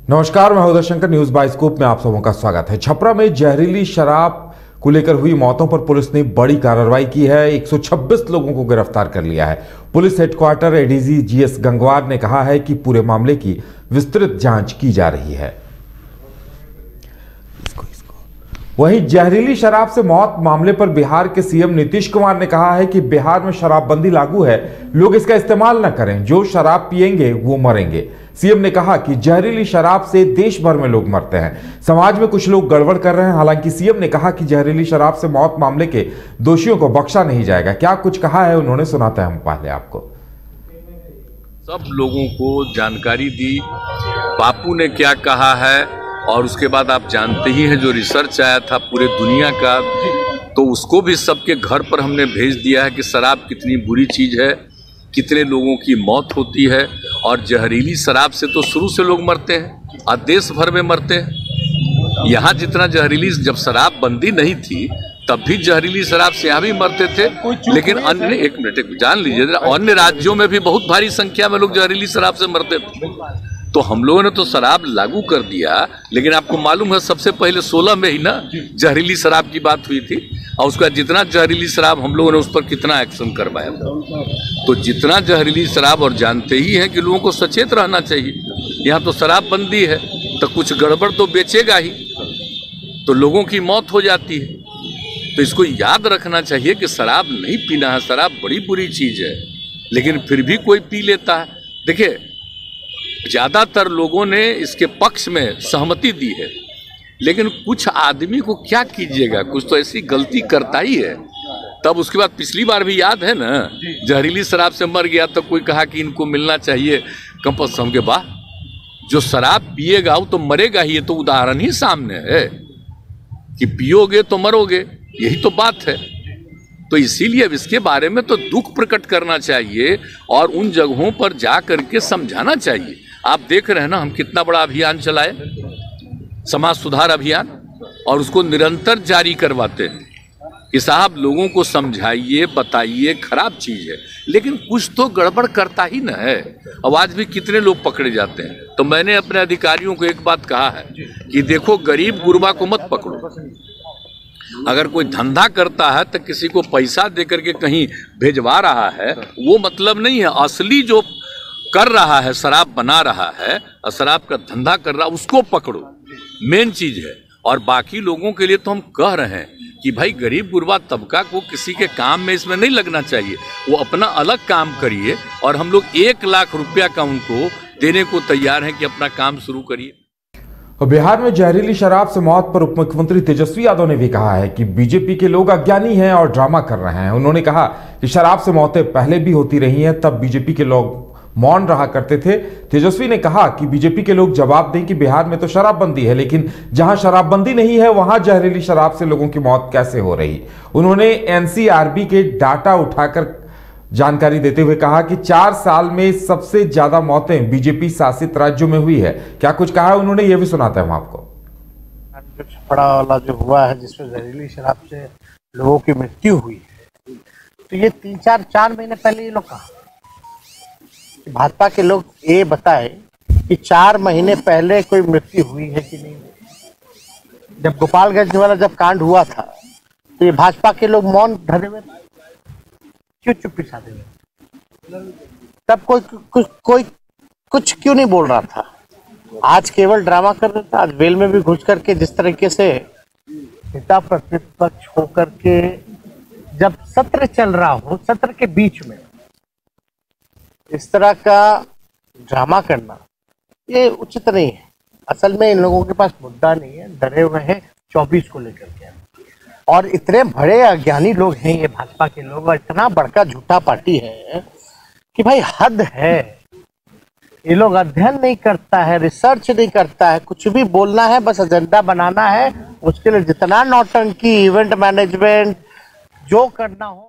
नमस्कार, मैं Uday Shankar. News bioscope में आप सबों का स्वागत है। छपरा में जहरीली शराब को लेकर हुई मौतों पर पुलिस ने बड़ी कार्रवाई की है। 126 लोगों को गिरफ्तार कर लिया है। Police headquarter ADG GS Gangwar ने कहा है कि पूरे मामले की विस्तृत जांच की जा रही है। वहीं जहरीली शराब से मौत मामले पर बिहार के सीएम नीतीश कुमार ने कहा है कि बिहार में शराबबंदी लागू है, लोग इसका इस्तेमाल न करें, जो शराब पिएंगे वो मरेंगे। सीएम ने कहा कि जहरीली शराब से देश भर में लोग मरते हैं, समाज में कुछ लोग गड़बड़ कर रहे हैं। हालांकि सीएम ने कहा कि जहरीली शराब से मौत मामले के दोषियों को बख्शा नहीं जाएगा। क्या कुछ कहा है उन्होंने, सुनाते हैं हम पहले आपको। सब लोगों को जानकारी दी, बापू ने क्या कहा है, और उसके बाद आप जानते ही हैं जो रिसर्च आया था पूरे दुनिया का, तो उसको भी सबके घर पर हमने भेज दिया है कि शराब कितनी बुरी चीज़ है, कितने लोगों की मौत होती है। और जहरीली शराब से तो शुरू से लोग मरते हैं और देश भर में मरते हैं। यहाँ जितना जहरीली, जब शराब बंदी नहीं थी तब भी जहरीली शराब से यहाँ भी मरते थे, लेकिन अन्य एक मिनट जान लीजिए, अन्य राज्यों में भी बहुत भारी संख्या में लोग जहरीली शराब से मरते थे। तो हम लोगों ने तो शराब लागू कर दिया, लेकिन आपको मालूम है सबसे पहले 16 में ही ना जहरीली शराब की बात हुई थी, और उसका जितना जहरीली शराब हम लोगों ने उस पर कितना एक्शन करवाया था। तो जितना जहरीली शराब, और जानते ही हैं कि लोगों को सचेत रहना चाहिए। यहाँ तो शराब बंदी है तो कुछ गड़बड़ तो बेचेगा ही, तो लोगों की मौत हो जाती है। तो इसको याद रखना चाहिए कि शराब नहीं पीना है, शराब बड़ी बुरी चीज़ है, लेकिन फिर भी कोई पी लेता है। देखिए, ज़्यादातर लोगों ने इसके पक्ष में सहमति दी है, लेकिन कुछ आदमी को क्या कीजिएगा, कुछ तो ऐसी गलती करता ही है। तब उसके बाद पिछली बार भी याद है ना, जहरीली शराब से मर गया तो कोई कहा कि इनको मिलना चाहिए कंपल्सरी के बाद। जो शराब पिएगा वो तो मरेगा ही, ये तो उदाहरण ही सामने है कि पियोगे तो मरोगे, यही तो बात है। तो इसीलिए अब इसके बारे में तो दुख प्रकट करना चाहिए और उन जगहों पर जा करके समझाना चाहिए। आप देख रहे हैं ना, हम कितना बड़ा अभियान चलाए, समाज सुधार अभियान, और उसको निरंतर जारी करवाते हैं कि साहब लोगों को समझाइए, बताइए, खराब चीज़ है, लेकिन कुछ तो गड़बड़ करता ही ना है। अब आज भी कितने लोग पकड़े जाते हैं। तो मैंने अपने अधिकारियों को एक बात कहा है कि देखो, गरीब गुरबा को मत पकड़ो। अगर कोई धंधा करता है तो किसी को पैसा दे करके कहीं भेजवा रहा है, वो मतलब नहीं है। असली जो कर रहा है, शराब बना रहा है और शराब का धंधा कर रहा है, उसको पकड़ो, मेन चीज है। और बाकी लोगों के लिए तो हम कह रहे हैं कि भाई गरीब गुरबा तबका को किसी के काम में इसमें नहीं लगना चाहिए, वो अपना अलग काम करिए, और हम लोग 1 लाख रुपया का उनको देने को तैयार हैं कि अपना काम शुरू करिए। बिहार में जहरीली शराब से मौत पर उप मुख्यमंत्री तेजस्वी यादव ने भी कहा है कि बीजेपी के लोग अज्ञानी हैं और ड्रामा कर रहे हैं। उन्होंने कहा कि शराब से मौतें पहले भी होती रही हैं, तब बीजेपी के लोग मौन रहा करते थे। तेजस्वी ने कहा कि बीजेपी के लोग जवाब दें कि बिहार में तो शराबबंदी है, लेकिन जहां शराबबंदी नहीं है वहां जहरीली शराब से लोगों की मौत कैसे हो रही। उन्होंने एनसीआरबी के डाटा उठाकर जानकारी देते हुए कहा कि 4 साल में सबसे ज्यादा मौतें बीजेपी शासित राज्यों में हुई है। क्या कुछ कहा है उन्होंने, ये भी सुनाते हैं हम आपको। जो छपड़ा वाला जो हुआ है, जिसमें जहरीली शराब से लोगों की मृत्यु हुई है, तो ये 4 महीने पहले ये लोग कहा, भाजपा के लोग ये बताए कि 4 महीने पहले कोई मृत्यु हुई है कि नहीं। जब गोपालगंज वाला जब कांड हुआ था तो ये भाजपा के लोग मौन धरे हुए, क्यों चुप्पी साधे हुए? तब कोई कुछ क्यों नहीं बोल रहा था? आज केवल ड्रामा कर रहा था। आज वेल में भी घुस करके जिस तरीके से नेता प्रतिपक्ष होकर के, जब सत्र चल रहा हो, सत्र के बीच में इस तरह का ड्रामा करना ये उचित नहीं है। असल में इन लोगों के पास मुद्दा नहीं है, डरे हुए हैं 24 को लेकर के, और इतने बड़े अज्ञानी लोग हैं ये भाजपा के लोग, और इतना बड़का झूठा पार्टी है कि भाई हद है। ये लोग अध्ययन नहीं करता है, रिसर्च नहीं करता है, कुछ भी बोलना है, बस एजेंडा बनाना है। उसके लिए जितना नौटंकी, इवेंट मैनेजमेंट, जो करना हो।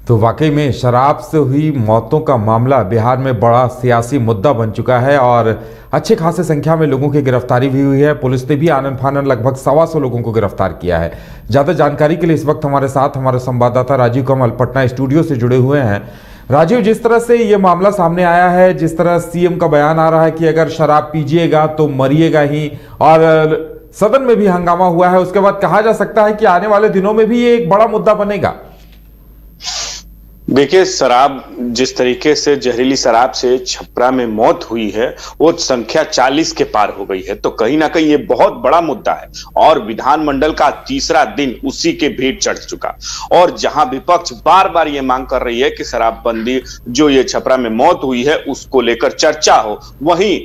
तो वाकई में शराब से हुई मौतों का मामला बिहार में बड़ा सियासी मुद्दा बन चुका है, और अच्छे खासे संख्या में लोगों की गिरफ्तारी भी हुई है। पुलिस ने भी आनन फानन लगभग 125 लोगों को गिरफ्तार किया है। ज्यादा जानकारी के लिए इस वक्त हमारे साथ हमारे संवाददाता राजीव कमल पटना स्टूडियो से जुड़े हुए हैं। राजीव, जिस तरह से ये मामला सामने आया है, जिस तरह सीएम का बयान आ रहा है कि अगर शराब पीजिएगा तो मरिएगा ही, और सदन में भी हंगामा हुआ है, उसके बाद कहा जा सकता है कि आने वाले दिनों में भी ये एक बड़ा मुद्दा बनेगा। देखिए, शराब जिस तरीके से जहरीली शराब से छपरा में मौत हुई है वो संख्या 40 के पार हो गई है, तो कहीं ना कहीं ये बहुत बड़ा मुद्दा है और विधानमंडल का तीसरा दिन उसी के भेंट चढ़ चुका। और जहां विपक्ष बार बार ये मांग कर रही है कि शराबबंदी जो ये छपरा में मौत हुई है उसको लेकर चर्चा हो, वहीं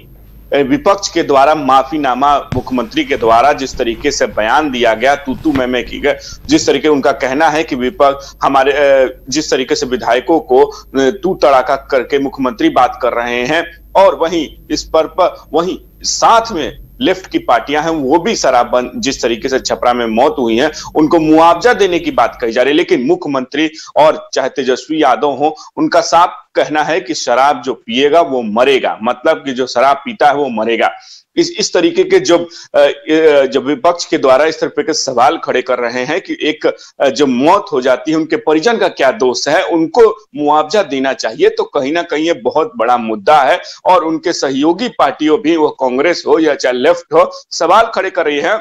विपक्ष के द्वारा माफीनामा मुख्यमंत्री के द्वारा जिस तरीके से बयान दिया गया, तू मैं की गए, जिस तरीके उनका कहना है कि विपक्ष हमारे जिस तरीके से विधायकों को तू तड़ाका करके मुख्यमंत्री बात कर रहे हैं, और वहीं इस पर वहीं साथ में लेफ्ट की पार्टियां हैं वो भी शराबबंद जिस तरीके से छपरा में मौत हुई है उनको मुआवजा देने की बात कही जा रही है। लेकिन मुख्यमंत्री और चाहे तेजस्वी यादव हो, उनका साफ कहना है कि शराब जो पिएगा वो मरेगा, मतलब कि जो शराब पीता है वो मरेगा। इस तरीके के जब विपक्ष के द्वारा इस तरह के सवाल खड़े कर रहे हैं कि एक जब मौत हो जाती है उनके परिजन का क्या दोष है, उनको मुआवजा देना चाहिए, तो कहीं ना कहीं ये बहुत बड़ा मुद्दा है। और उनके सहयोगी पार्टियों भी, वो कांग्रेस हो या चाहे लेफ्ट हो, सवाल खड़े कर रही है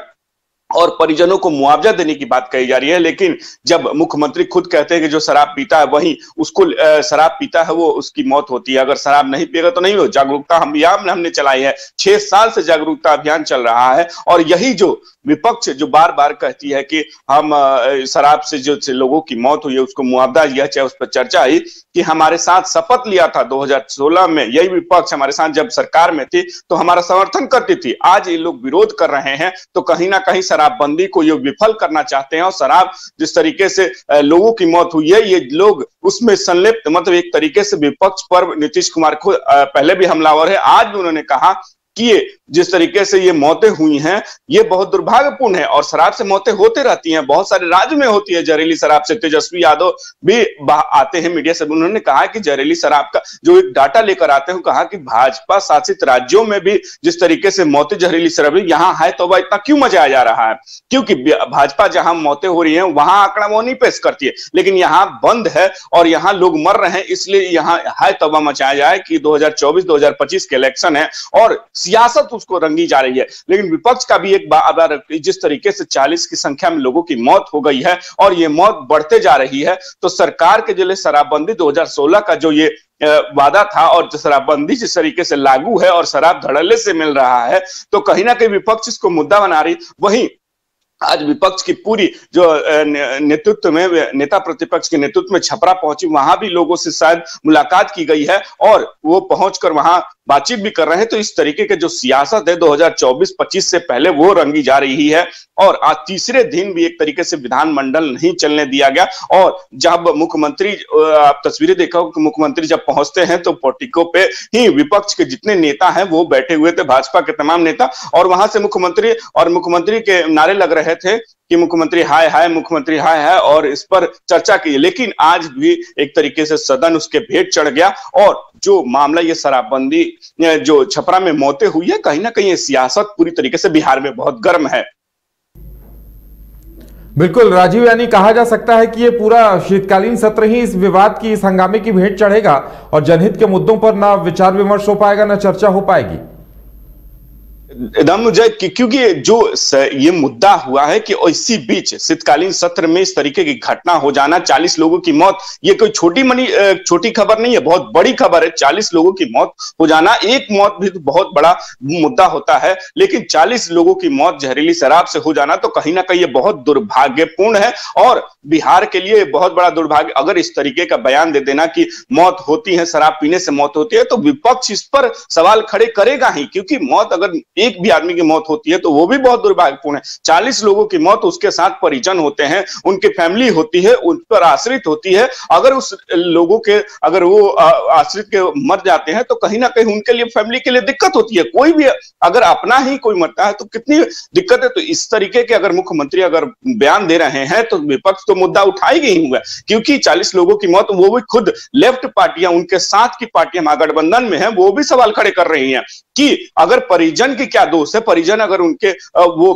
और परिजनों को मुआवजा देने की बात कही जा रही है। लेकिन जब मुख्यमंत्री खुद कहते हैं कि जो शराब पीता है वही उसको शराब पीता है वो उसकी मौत होती है, अगर शराब नहीं पिएगा तो नहीं हो। जागरूकता अभियान हमने चलाई है, 6 साल से जागरूकता अभियान चल रहा है, और यही जो विपक्ष जो बार बार कहती है कि हम शराब से जो लोगों की मौत हुई है उसको मुआवजा दिया, चाहे उस पर चर्चा आई कि हमारे साथ शपथ लिया था 2016 में, यही विपक्ष हमारे साथ जब सरकार में थी तो हमारा समर्थन करती थी। आज ये लोग विरोध कर रहे हैं, तो कहीं ना कहीं शराबबंदी को ये विफल करना चाहते हैं। और शराब जिस तरीके से लोगों की मौत हुई है, ये लोग उसमें संलिप्त, मतलब एक तरीके से विपक्ष पर नीतीश कुमार को पहले भी हमलावर है। आज भी उन्होंने कहा कि ये जिस तरीके से ये मौतें हुई हैं ये बहुत दुर्भाग्यपूर्ण है, और शराब से मौतें होते रहती हैं, बहुत सारे राज्य में होती है जहरीली शराब से। तेजस्वी यादव भी आते हैं मीडिया से, उन्होंने कहा कि जहरीली शराब का जो एक डाटा लेकर आते हैं, कहा कि भाजपा शासित राज्यों में भी जिस तरीके से मौतें जहरीली शराब यहाँ है, तो वह इतना क्यों मचाया जा रहा है? क्योंकि भाजपा जहां मौतें हो रही है वहां आंकड़ा वो नहीं पेश करती है, लेकिन यहाँ बंद है और यहाँ लोग मर रहे हैं, इसलिए यहाँ है तबाह मचाया जाए कि 2024-2025 के इलेक्शन है और सियासत उसको रंगी जा रही है। लेकिन विपक्ष का भी एक बात, जिस तरीके से 40 की संख्या में लोगों की मौत हो गई है और ये मौत बढ़ते जा रही है, तो सरकार के जो शराबबंदी 2016 का जो ये वादा था और शराबबंदी जिस तरीके से लागू है और शराब धड़ल्ले से मिल रहा है, तो कहीं ना कहीं विपक्ष इसको मुद्दा बना रही। वहीं आज विपक्ष की पूरी जो नेतृत्व में, नेता प्रतिपक्ष के नेतृत्व में छपरा पहुंची, वहां भी लोगों से शायद मुलाकात की गई है और वो पहुंचकर वहां बातचीत भी कर रहे हैं। तो इस तरीके के जो सियासत है 2024-25 से पहले वो रंगी जा रही है। और आज तीसरे दिन भी एक तरीके से विधानमंडल नहीं चलने दिया गया। और जब मुख्यमंत्री, आप तस्वीरें देखा हो कि मुख्यमंत्री जब पहुंचते हैं तो पोर्टिको पे ही विपक्ष के जितने नेता हैं वो बैठे हुए थे, भाजपा के तमाम नेता, और वहां से मुख्यमंत्री के नारे लग रहे थे कि मुख्यमंत्री हाय हाय, मुख्यमंत्री हाय हाय, और इस पर चर्चा की। लेकिन आज भी एक तरीके से सदन उसके भेंट चढ़ गया और जो मामला ये शराबबंदी जो छपरा में मौतें हुई है, कहीं ना कहीं ये सियासत पूरी तरीके से बिहार में बहुत गर्म है। बिल्कुल राजीव, यानी कहा जा सकता है कि ये पूरा शीतकालीन सत्र ही इस विवाद की, इस हंगामे की भेंट चढ़ेगा और जनहित के मुद्दों पर ना विचार विमर्श हो पाएगा, ना चर्चा हो पाएगी। क्योंकि जो ये मुद्दा हुआ है कि इसी बीच शीतकालीन सत्र में इस तरीके की घटना हो जाना, 40 लोगों की मौत, ये कोई छोटी खबर नहीं है, बहुत बड़ी खबर है। 40 लोगों की मौत हो जाना, एक मौत भी तो बहुत बड़ा मुद्दा होता है, लेकिन 40 लोगों की मौत जहरीली शराब से हो जाना तो कहीं ना कहीं ये बहुत दुर्भाग्यपूर्ण है और बिहार के लिए बहुत बड़ा दुर्भाग्य। अगर इस तरीके का बयान दे देना कि मौत होती है, शराब पीने से मौत होती है, तो विपक्ष इस पर सवाल खड़े करेगा ही, क्योंकि मौत अगर एक भी आदमी की मौत होती है तो वो भी बहुत दुर्भाग्यपूर्ण है। 40 लोगों की मौत, उसके साथ परिजन होते हैं, उनकी फैमिली होती है, उन पर आश्रित होती है। अगर उस लोगों के, अगर वो आश्रित के मर जाते हैं तो कहीं ना कहीं उनके लिए, फैमिली के लिए दिक्कत होती है। कोई भी अगर अपना ही कोई मरता है तो कितनी दिक्कत है। तो इस तरीके के अगर मुख्यमंत्री अगर बयान दे रहे हैं तो विपक्ष तो मुद्दा उठाएगी ही हुआ, क्योंकि 40 लोगों की मौत, वो भी खुद लेफ्ट पार्टियां, उनके साथ की पार्टियां महागठबंधन में है, वो भी सवाल खड़े कर रही हैं कि अगर परिजन की क्या दोष है, परिजन अगर उनके वो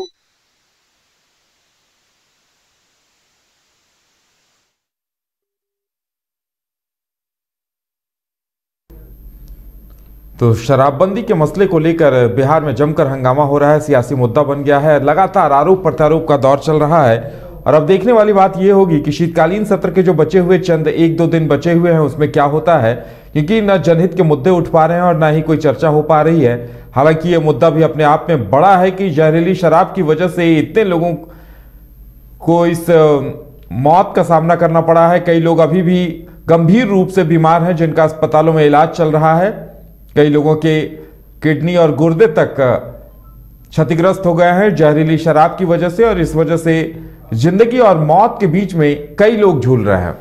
तो शराबबंदी के मसले को लेकर बिहार में जमकर हंगामा हो रहा है, सियासी मुद्दा बन गया है। लगातार आरोप प्रत्यारोप का दौर चल रहा है और अब देखने वाली बात यह होगी कि शीतकालीन सत्र के जो बचे हुए चंद 1-2 दिन बचे हुए हैं उसमें क्या होता है, क्योंकि न जनहित के मुद्दे उठ पा रहे हैं और ना ही कोई चर्चा हो पा रही है। हालांकि यह मुद्दा भी अपने आप में बड़ा है कि जहरीली शराब की वजह से इतने लोगों को इस मौत का सामना करना पड़ा है। कई लोग अभी भी गंभीर रूप से बीमार हैं जिनका अस्पतालों में इलाज चल रहा है। कई लोगों के किडनी और गुर्दे तक क्षतिग्रस्त हो गए हैं जहरीली शराब की वजह से, और इस वजह से जिंदगी और मौत के बीच में कई लोग झूल रहे हैं।